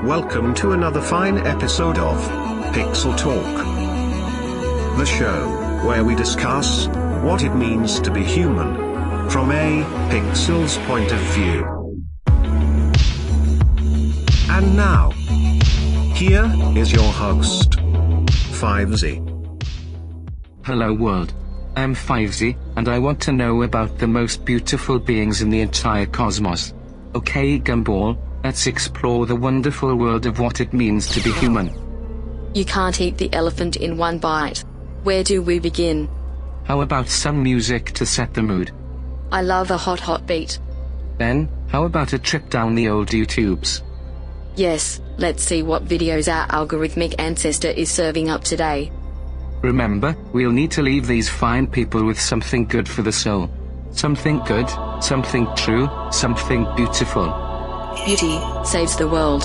Welcome to another fine episode of Pixel Talk, the show where we discuss what it means to be human from a pixel's point of view. And now, here is your host, Fivezy. Hello world. I'm Fivezy, and I want to know about the most beautiful beings in the entire cosmos. Okay, Gumball, let's explore the wonderful world of what it means to be human. You can't eat the elephant in one bite. Where do we begin? How about some music to set the mood? I love a hot beat. Then, how about a trip down the old YouTubes? Yes, let's see what videos our algorithmic ancestor is serving up today. Remember, we'll need to leave these fine people with something good for the soul. Something good, something true, something beautiful. Beauty saves the world.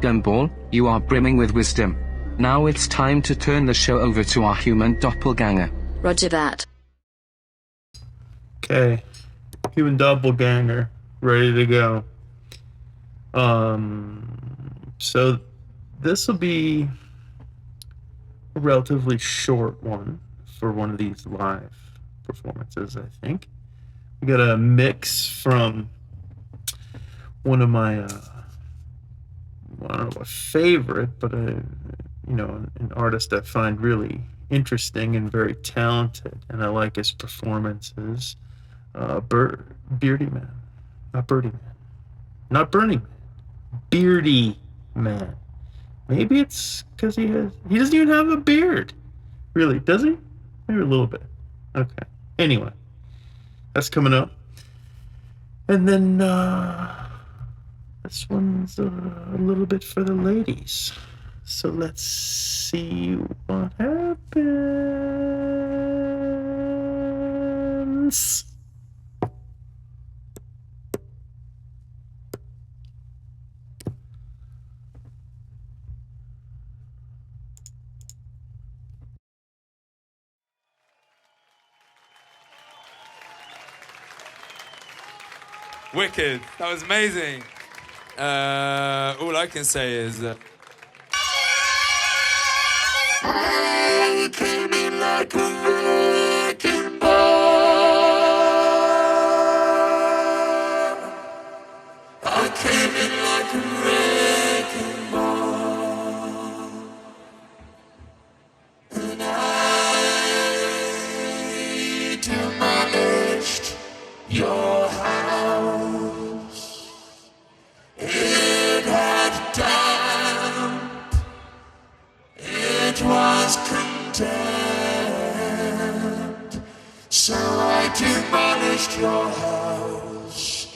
Gumball, you are brimming with wisdom. Now it's time to turn the show over to our human doppelganger. Roger that. Okay, human doppelganger, ready to go. So this will be a relatively short one for one of these live performances, I think. We got a mix from one of my, I don't know, a favorite, but an artist I find really interesting and very talented, and I like his performances. Beardy Man, not Birdie Man, not Burning Man, Beardy Man. Maybe it's because he doesn't even have a beard. Really, does he? Maybe a little bit. Okay. Anyway, that's coming up. And then this one's a little bit for the ladies. So let's see what happens. Wicked. That was amazing. All I can say is I came in like a wrecking ball. I came in like a wrecking ball. And I demolished your house. It had damp. It was condemned. So I demolished your house.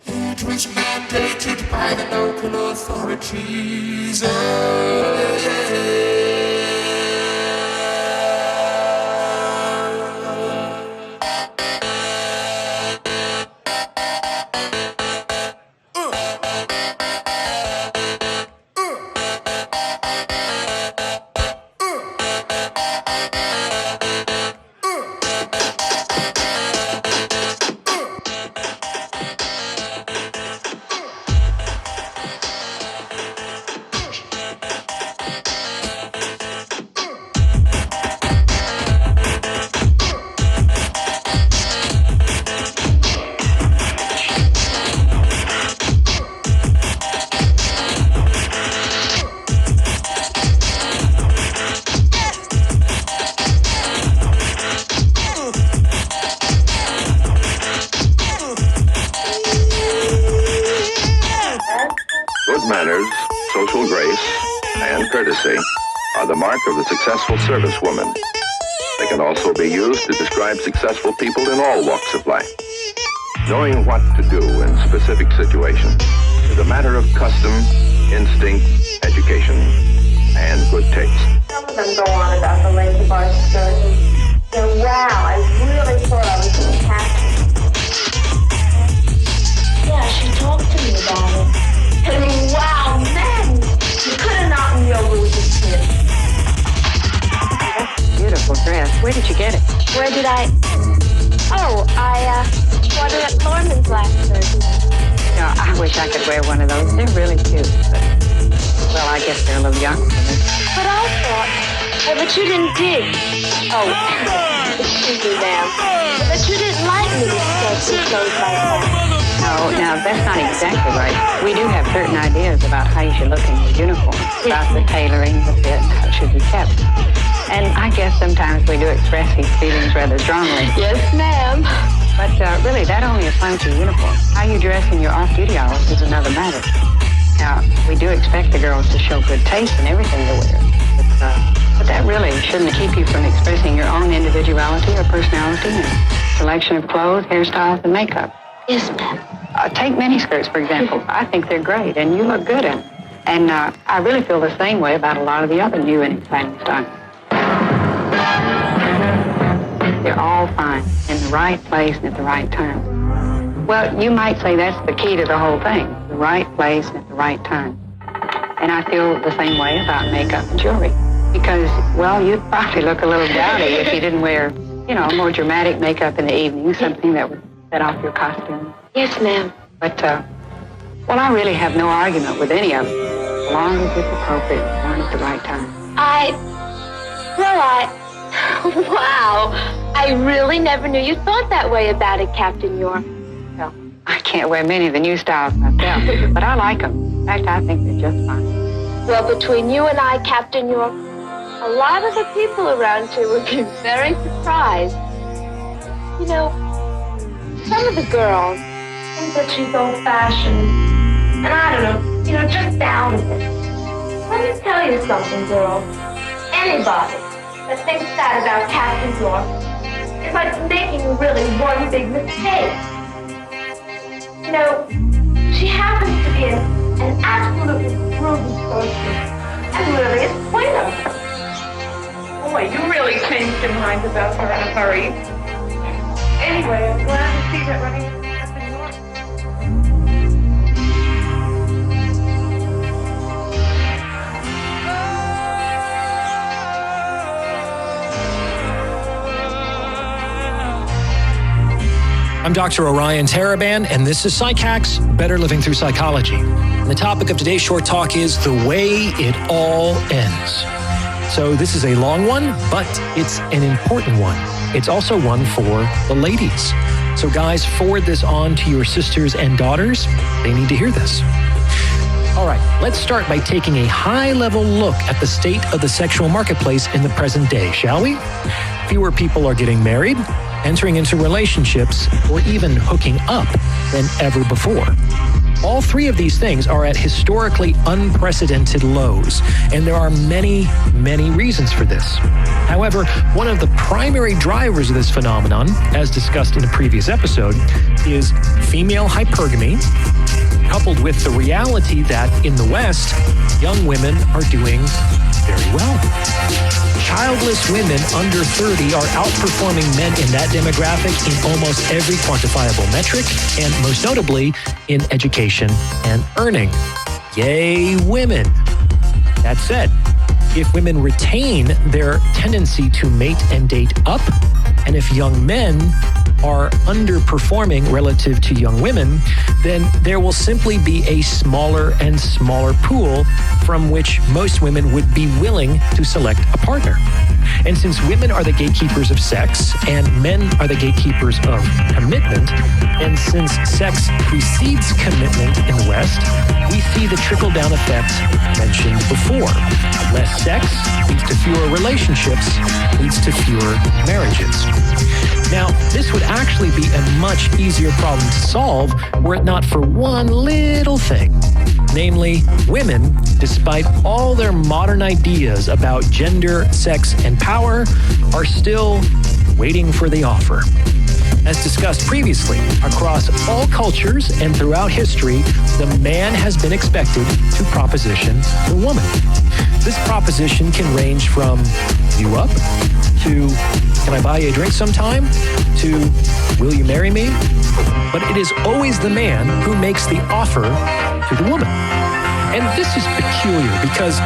It was mandated by the local authorities. Oh, yeah. Good manners, social grace, and courtesy are the mark of the successful servicewoman. They can also be used to describe successful people in all walks of life. Knowing what to do in specific situations is a matter of custom, instinct, education, and good taste. Some of them go on about the lazy bar excursion. And wow, I really thought I was fantastic. Yeah, she talked to me about it. And wow, man, you could have knocked me over with this kid. That's a beautiful dress. Where did you get it? Where did I? Oh, I bought it at Lorman's last Thursday. You know, I wish I could wear one of those. They're really cute. But Well, I guess they're a little young. But I thought that you didn't dig. Oh, excuse me, ma'am. That you didn't like me to sketch with clothes like that. No, now that's not exactly right. We do have certain ideas about how you should look in your uniform, about the tailoring, the fit, and how it should be kept. And I guess sometimes we do express these feelings rather strongly. Yes, ma'am. But really, that only applies to your uniform. How you dress in your off-duty hours is another matter. Now, we do expect the girls to show good taste in everything they wear. But that really shouldn't keep you from expressing your own individuality or personality in selection of clothes, hairstyles, and makeup. Yes, ma'am. Take miniskirts, for example. I think they're great, and you look good in them. And I really feel the same way about a lot of the other new and exciting styles. They're all fine, in the right place and at the right time. Well, you might say that's the key to the whole thing, the right place and at the right time. And I feel the same way about makeup and jewelry. Because, well, you'd probably look a little dowdy if you didn't wear, more dramatic makeup in the evening, something that would set off your costume. Yes, ma'am. But, well, I really have no argument with any of it, as long as it's appropriate and at the right time. Wow. I really never knew you thought that way about it, Captain York. Well, I can't wear many of the new styles myself, but I like them. In fact, I think they're just fine. Well, between you and I, Captain York, a lot of the people around here would be very surprised. Some of the girls think that she's old-fashioned, and I don't know, just down a bit. Let me tell you something, girls. Anybody that thinks that about Captain York is like making really one big mistake. She happens to be an absolutely groovy person, and really a swinger. Boy, you really changed your mind about her in a hurry. Anyway, I'm glad to see that running into Captain York. I'm Dr. Orion Taraban, and this is PsychHacks, Better Living Through Psychology. And the topic of today's short talk is the way it all ends. So this is a long one, but it's an important one. It's also one for the ladies. So guys, forward this on to your sisters and daughters. They need to hear this. All right, let's start by taking a high-level look at the state of the sexual marketplace in the present day, shall we? Fewer people are getting married, entering into relationships, or even hooking up than ever before. All three of these things are at historically unprecedented lows, and there are many, many reasons for this. However, one of the primary drivers of this phenomenon, as discussed in a previous episode, is female hypergamy, coupled with the reality that in the West, young women are doing very well. Childless women under 30 are outperforming men in that demographic in almost every quantifiable metric, and most notably in education and earning. Yay, women! That said, if women retain their tendency to mate and date up, and if young men are underperforming relative to young women, then there will simply be a smaller and smaller pool from which most women would be willing to select a partner. And since women are the gatekeepers of sex and men are the gatekeepers of commitment, and since sex precedes commitment in the West, we see the trickle-down effect mentioned before. Less sex leads to fewer relationships, leads to fewer marriages. Now, this would actually be a much easier problem to solve were it not for one little thing. Namely, women, despite all their modern ideas about gender, sex, and power, are still waiting for the offer. As discussed previously, across all cultures and throughout history, the man has been expected to proposition the woman. This proposition can range from "you up?" to "can I buy you a drink sometime?" to "will you marry me?" But it is always the man who makes the offer to the woman. And this is peculiar because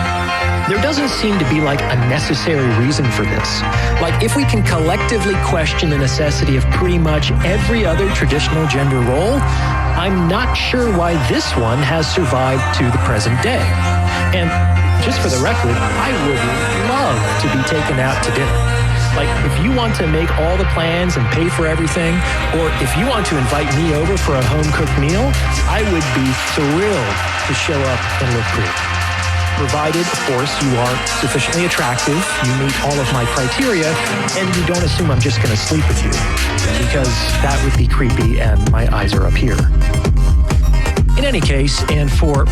there doesn't seem to be like a necessary reason for this. Like, if we can collectively question the necessity of pretty much every other traditional gender role, I'm not sure why this one has survived to the present day. And just for the record, I would love to be taken out to dinner. Like, if you want to make all the plans and pay for everything, or if you want to invite me over for a home-cooked meal, I would be thrilled to show up and look pretty. Provided, of course, you are sufficiently attractive, you meet all of my criteria, and you don't assume I'm just going to sleep with you, because that would be creepy and my eyes are up here. In any case, and for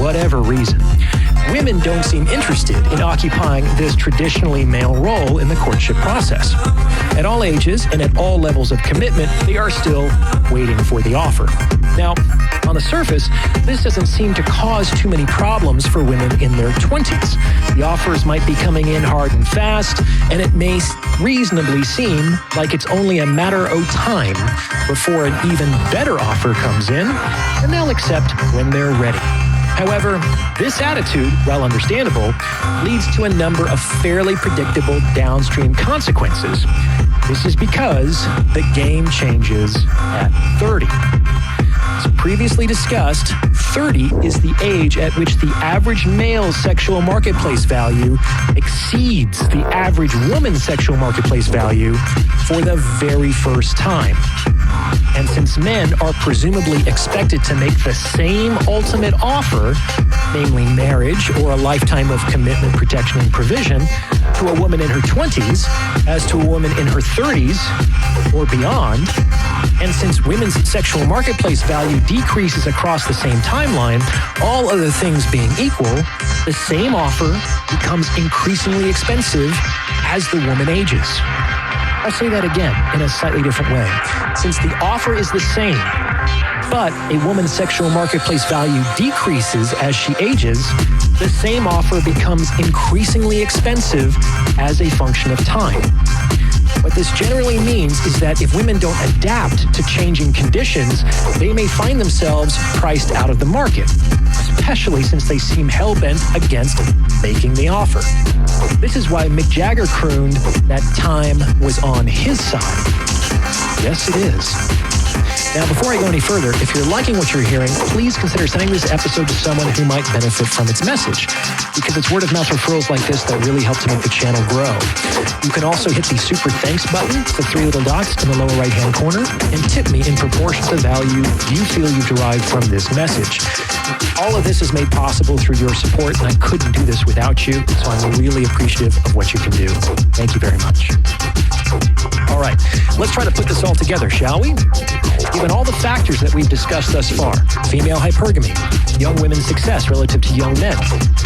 whatever reason, women don't seem interested in occupying this traditionally male role in the courtship process. At all ages and at all levels of commitment, they are still waiting for the offer. Now, on the surface, this doesn't seem to cause too many problems for women in their 20s. The offers might be coming in hard and fast, and it may reasonably seem like it's only a matter of time before an even better offer comes in, and they'll accept when they're ready. However, this attitude, while understandable, leads to a number of fairly predictable downstream consequences. This is because the game changes at 30. As previously discussed, 30 is the age at which the average male's sexual marketplace value exceeds the average woman's sexual marketplace value for the very first time. And since men are presumably expected to make the same ultimate offer, namely marriage or a lifetime of commitment, protection, and provision, to a woman in her 20s as to a woman in her 30s or beyond, and since women's sexual marketplace value decreases across the same timeline, all other things being equal, the same offer becomes increasingly expensive as the woman ages. I'll say that again in a slightly different way. Since the offer is the same, but a woman's sexual marketplace value decreases as she ages, the same offer becomes increasingly expensive as a function of time. What this generally means is that if women don't adapt to changing conditions, they may find themselves priced out of the market, especially since they seem hell-bent against making the offer. This is why Mick Jagger crooned that time was on his side. Yes, it is. Now, before I go any further, if you're liking what you're hearing, please consider sending this episode to someone who might benefit from its message, because it's word-of-mouth referrals like this that really help to make the channel grow. You can also hit the super thanks button, the 3 little dots in the lower right-hand corner, and tip me in proportion to the value you feel you derive from this message. All of this is made possible through your support, and I couldn't do this without you, so I'm really appreciative of what you can do. Thank you very much. All right, let's try to put this all together, shall we? Given all the factors that we've discussed thus far, female hypergamy, young women's success relative to young men,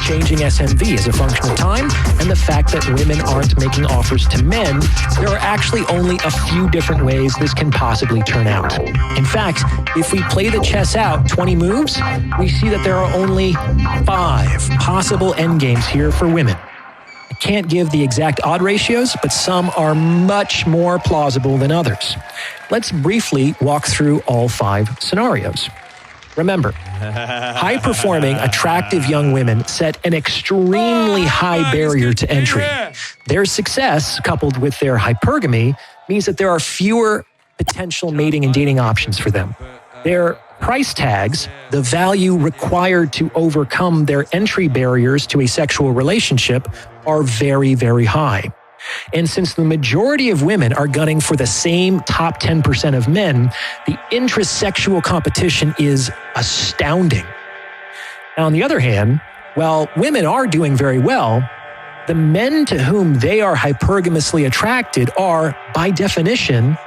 changing SMV as a function of time, and the fact that women aren't making offers to men, there are actually only a few different ways this can possibly turn out. In fact, if we play the chess out 20 moves, we see that there are only 5 possible endgames here for women. I can't give the exact odd ratios, but some are much more plausible than others. Let's briefly walk through all 5 scenarios. Remember, high-performing, attractive young women set an extremely high barrier to entry. Their success, coupled with their hypergamy, means that there are fewer potential mating and dating options for them. Their price tags, the value required to overcome their entry barriers to a sexual relationship, are very, very high. And since the majority of women are gunning for the same top 10% of men, the intrasexual competition is astounding. Now, on the other hand, while women are doing very well, the men to whom they are hypergamously attracted are, by definition,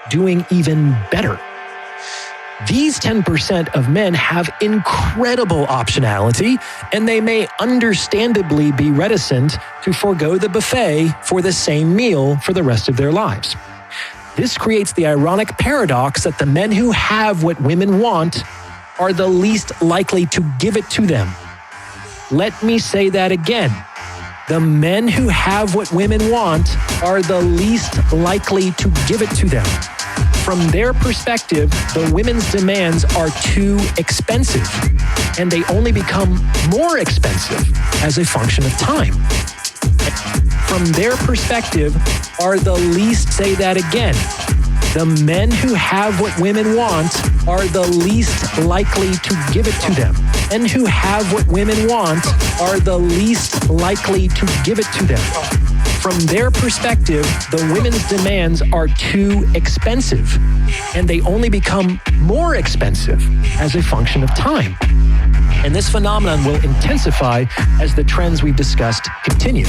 doing even better. These 10% of men have incredible optionality, and they may understandably be reticent to forego the buffet for the same meal for the rest of their lives. This creates the ironic paradox that the men who have what women want are the least likely to give it to them. Let me say that again. The men who have what women want are the least likely to give it to them. From their perspective, the women's demands are too expensive, and they only become more expensive as a function of time. From their perspective, are the least, say that again, the men who have what women want are the least likely to give it to them. Men who have what women want are the least likely to give it to them. From their perspective, the women's demands are too expensive, and they only become more expensive as a function of time. And this phenomenon will intensify as the trends we've discussed continue.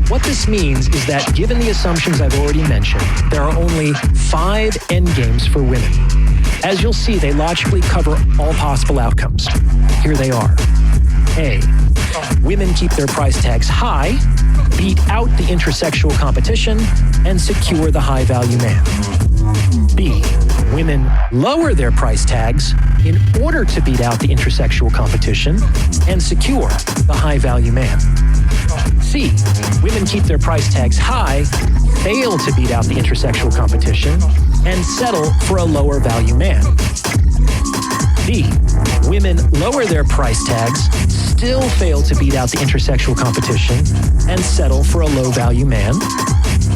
What this means is that, given the assumptions I've already mentioned, there are only 5 endgames for women. As you'll see, they logically cover all possible outcomes. Here they are. A. Women keep their price tags high, beat out the intersexual competition, and secure the high-value man. B. Women lower their price tags in order to beat out the intersexual competition and secure the high-value man. C. Women keep their price tags high, fail to beat out the intersexual competition, and settle for a lower value man. D. Women lower their price tags, still fail to beat out the intersexual competition, and settle for a low value man.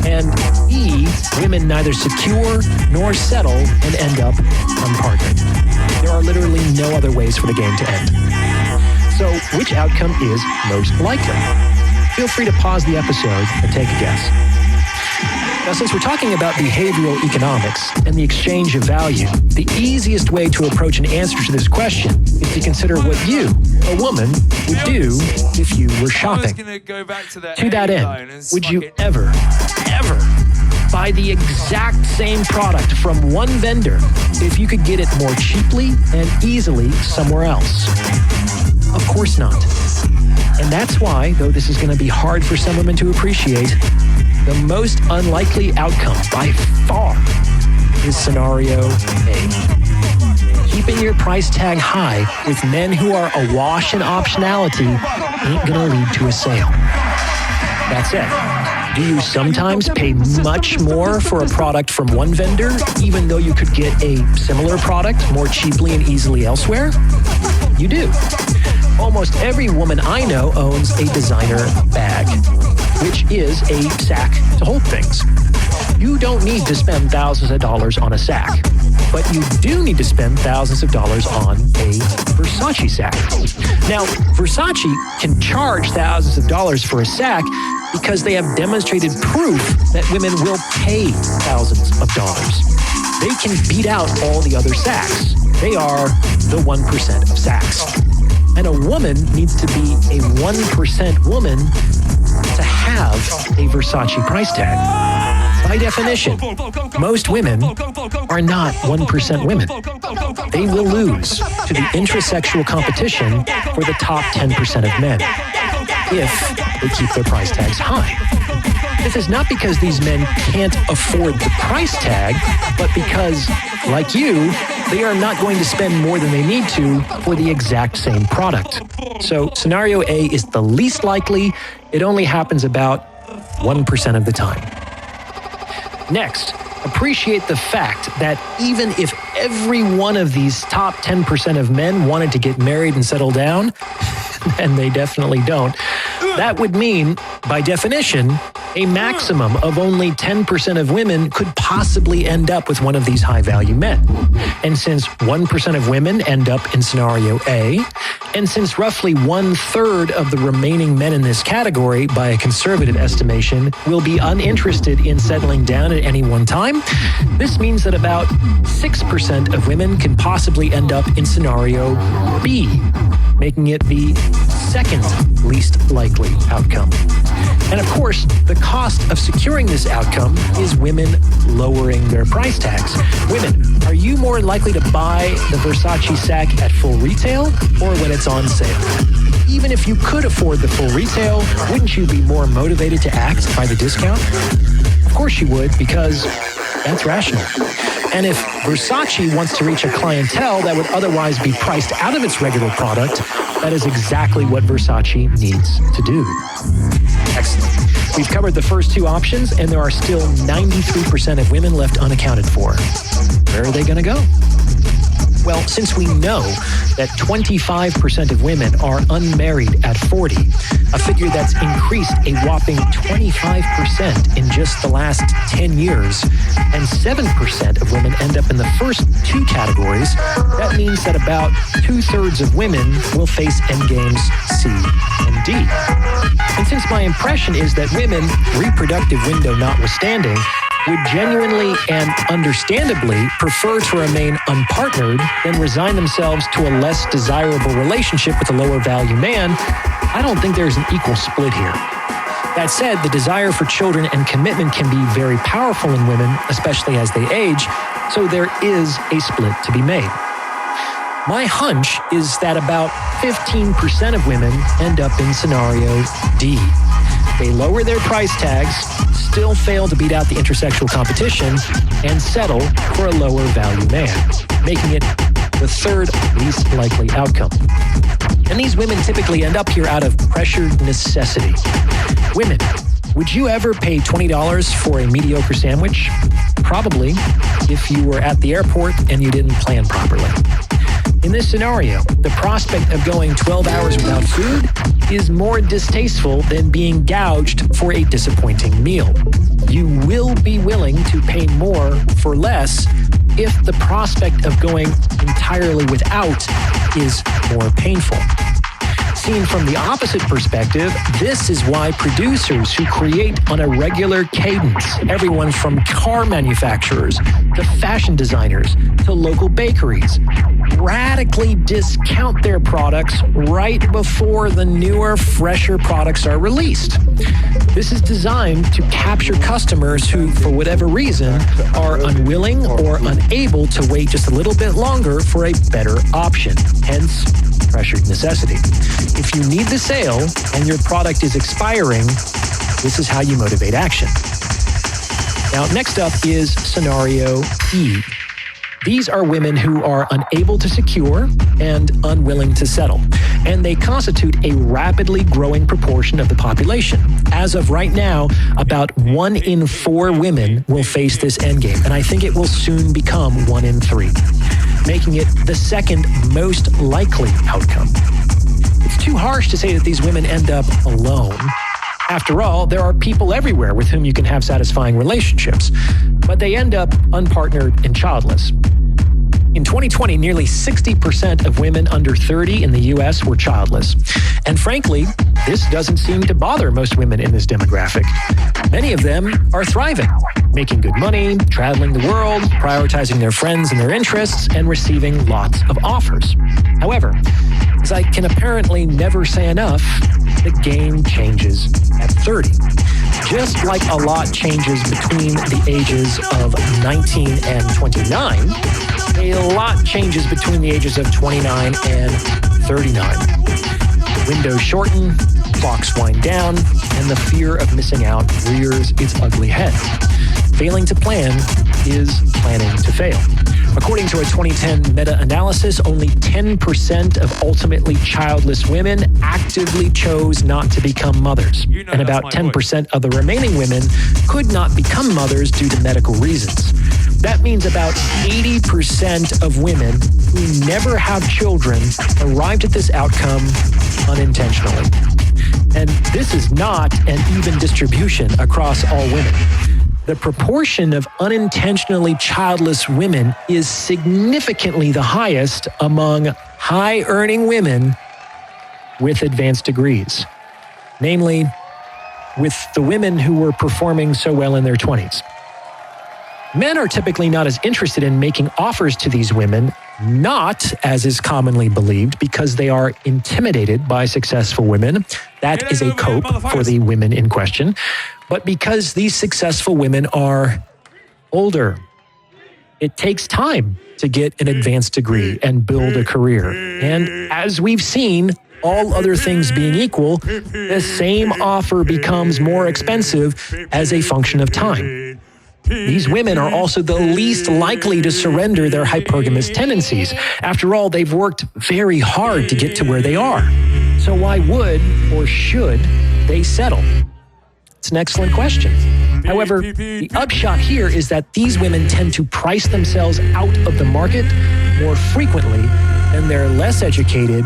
And E. Women neither secure nor settle and end up unpartnered. There are literally no other ways for the game to end. So, which outcome is most likely? Feel free to pause the episode and take a guess. Now, since we're talking about behavioral economics and the exchange of value, the easiest way to approach an answer to this question is to consider what you, a woman, would do if you were shopping. To that end, would you ever buy the exact same product from one vendor if you could get it more cheaply and easily somewhere else? Of course not. And that's why, though this is going to be hard for some women to appreciate, the most unlikely outcome by far is scenario A. Keeping your price tag high with men who are awash in optionality ain't going to lead to a sale. That's it. Do you sometimes pay much more for a product from one vendor, even though you could get a similar product more cheaply and easily elsewhere? You do. Almost every woman I know owns a designer bag, which is a sack to hold things. You don't need to spend thousands of dollars on a sack, but you do need to spend thousands of dollars on a Versace sack. Now, Versace can charge thousands of dollars for a sack because they have demonstrated proof that women will pay thousands of dollars. They can beat out all the other sacks. They are the 1% of sacks. And a woman needs to be a 1% woman to have a Versace price tag. By definition, most women are not 1% women. They will lose to the intersexual competition for the top 10% of men if they keep their price tags high. This is not because these men can't afford the price tag, but because, like you, they are not going to spend more than they need to for the exact same product. So scenario A is the least likely. It only happens about 1% of the time. Next, appreciate the fact that even if every one of these top 10% of men wanted to get married and settle down, and they definitely don't, that would mean, by definition, a maximum of only 10% of women could possibly end up with one of these high-value men. And since 1% of women end up in scenario A, and since roughly 1/3 of the remaining men in this category, by a conservative estimation, will be uninterested in settling down at any one time, this means that about 6% of women can possibly end up in scenario B, making it the second least likely outcome. And of course, the cost of securing this outcome is women lowering their price tags. Women, are you more likely to buy the Versace sack at full retail or when it's on sale? Even if you could afford the full retail, wouldn't you be more motivated to act by the discount? Of course you would, because that's rational. And if Versace wants to reach a clientele that would otherwise be priced out of its regular product, that is exactly what Versace needs to do. Excellent. We've covered the first two options, and there are still 93% of women left unaccounted for. Where are they going to go? Well, since we know that 25% of women are unmarried at 40, a figure that's increased a whopping 25% in just the last 10 years, and 7% of women end up in the first two categories, that means that about 2/3 of women will face endgames C and D. And since my impression is that women, reproductive window notwithstanding, would genuinely and understandably prefer to remain unpartnered than resign themselves to a less desirable relationship with a lower value man, I don't think there's an equal split here. That said, the desire for children and commitment can be very powerful in women, especially as they age, so there is a split to be made. My hunch is that about 15% of women end up in scenario D. They lower their price tags, still fail to beat out the intersexual competition, and settle for a lower value man, making it the third least likely outcome. And these women typically end up here out of pressured necessity. Women, would you ever pay $20 for a mediocre sandwich? Probably, if you were at the airport and you didn't plan properly. In this scenario, the prospect of going 12 hours without food is more distasteful than being gouged for a disappointing meal. You will be willing to pay more for less if the prospect of going entirely without is more painful. Seen from the opposite perspective, this is why producers who create on a regular cadence, everyone from car manufacturers to fashion designers to local bakeries, radically discount their products right before the newer, fresher products are released. This is designed to capture customers who, for whatever reason, are unwilling or unable to wait just a little bit longer for a better option, hence pressured necessity. If you need the sale and your product is expiring, this is how you motivate action. Now, next up is scenario E. These are women who are unable to secure and unwilling to settle, and they constitute a rapidly growing proportion of the population. As of right now, about 1 in 4 women will face this endgame, and I think it will soon become 1 in 3, making it the second most likely outcome. It's too harsh to say that these women end up alone. After all, there are people everywhere with whom you can have satisfying relationships, but they end up unpartnered and childless. In 2020, nearly 60% of women under 30 in the U.S. were childless. And frankly, this doesn't seem to bother most women in this demographic. Many of them are thriving, making good money, traveling the world, prioritizing their friends and their interests, and receiving lots of offers. However, as I can apparently never say enough, the game changes at 30. Just like a lot changes between the ages of 19 and 29, a lot changes between the ages of 29 and 39. Windows shorten, clocks wind down, and the fear of missing out rears its ugly head. Failing to plan is planning to fail. According to a 2010 meta-analysis, only 10% of ultimately childless women actively chose not to become mothers. And about 10% of the remaining women could not become mothers due to medical reasons. That means about 80% of women who never have children arrived at this outcome unintentionally. And this is not an even distribution across all women. The proportion of unintentionally childless women is significantly the highest among high-earning women with advanced degrees, namely with the women who were performing so well in their 20s. Men are typically not as interested in making offers to these women, not, as is commonly believed, because they are intimidated by successful women. That is a cope for the women in question, but because these successful women are older. It takes time to get an advanced degree and build a career. And as we've seen, all other things being equal, the same offer becomes more expensive as a function of time. These women are also the least likely to surrender their hypergamous tendencies. After all, they've worked very hard to get to where they are. So why would or should they settle? It's That's an excellent question. However, the upshot here is that these women tend to price themselves out of the market more frequently than their less educated,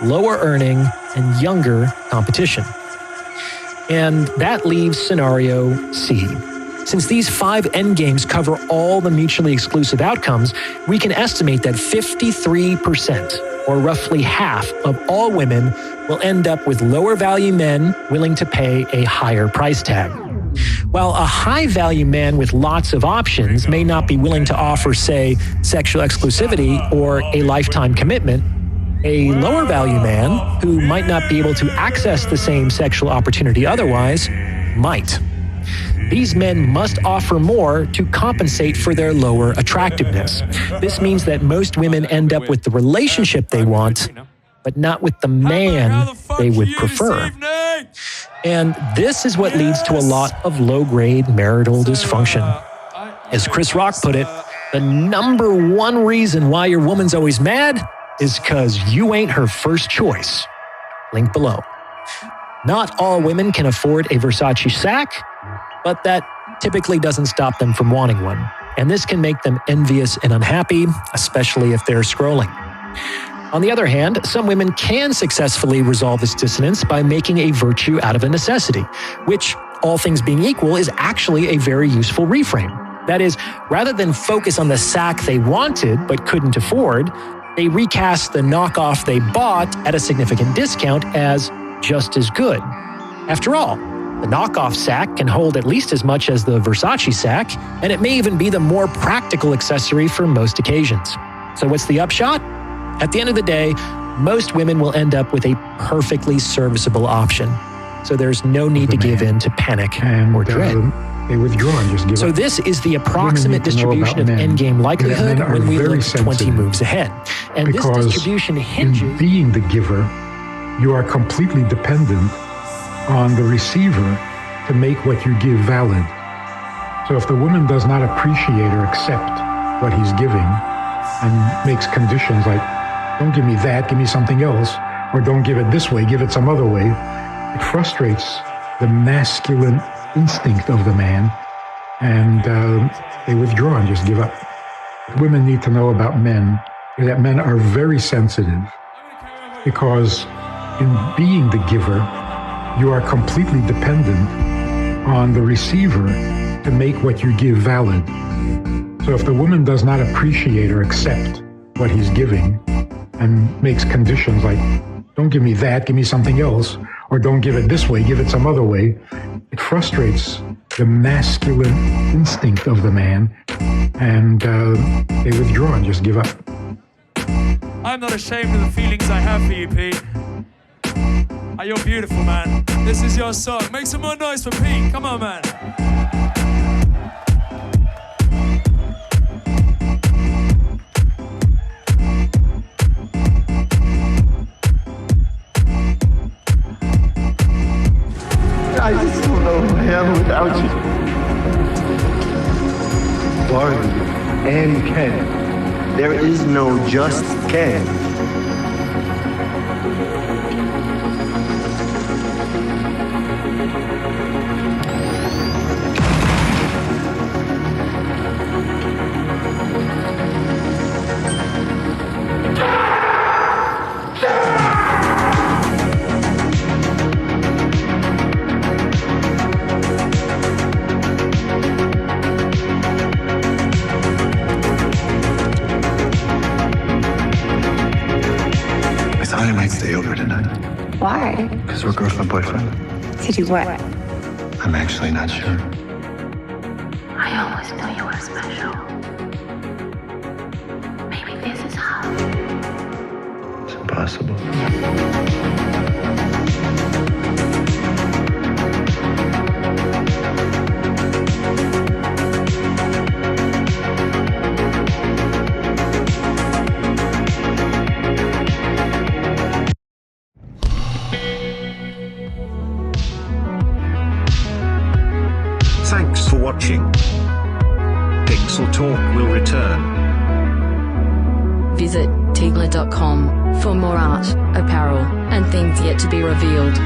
lower earning, and younger competition. And that leaves scenario C. Since these 5 endgames cover all the mutually exclusive outcomes, we can estimate that 53%, or roughly half, of all women will end up with lower value men willing to pay a higher price tag. While a high-value man with lots of options may not be willing to offer, say, sexual exclusivity or a lifetime commitment, a lower-value man, who might not be able to access the same sexual opportunity otherwise, might. These men must offer more to compensate for their lower attractiveness. This means that most women end up with the relationship they want, but not with the man they would prefer. And this is what leads to a lot of low-grade marital dysfunction. As Chris Rock put it, the number one reason why your woman's always mad is because you ain't her first choice. Link below. Not all women can afford a Versace sack, but that typically doesn't stop them from wanting one. And this can make them envious and unhappy, especially if they're scrolling. On the other hand, some women can successfully resolve this dissonance by making a virtue out of a necessity, which, all things being equal, is actually a very useful reframe. That is, rather than focus on the sack they wanted but couldn't afford, they recast the knockoff they bought at a significant discount as just as good. After all, the knockoff sack can hold at least as much as the Versace sack, and it may even be the more practical accessory for most occasions. So what's the upshot? At the end of the day, most women will end up with a perfectly serviceable option. So there's no need to give in to panic or dread. They withdraw and just give So up. this is the approximate distribution of endgame likelihood when we look 20 moves ahead. And this distribution hinges... in being the giver, you are completely dependent on the receiver to make what you give valid. So if the woman does not appreciate or accept what he's giving and makes conditions like, don't give me that, give me something else, or don't give it this way, give it some other way, it frustrates the masculine instinct of the man, and they withdraw and just give up. Women need to know about men, that men are very sensitive, because in being the giver, you are completely dependent on the receiver to make what you give valid. So if the woman does not appreciate or accept what he's giving and makes conditions like, don't give me that, give me something else, or don't give it this way, give it some other way, it frustrates the masculine instinct of the man, and they withdraw and just give up. I'm not ashamed of the feelings I have for you, Pete. You're beautiful, man. This is your song. Make some more noise for Pete. Come on, man. I just don't know who I am without you. Barbie and Ken. There is no just Ken. I might stay over tonight. Why? Because we're girlfriend, boyfriend. To do what? I'm actually not sure. I always knew you were special. Maybe this is how. It's impossible. Thanks for watching. Pixel Talk will return. Visit tigler.com for more art, apparel, and things yet to be revealed.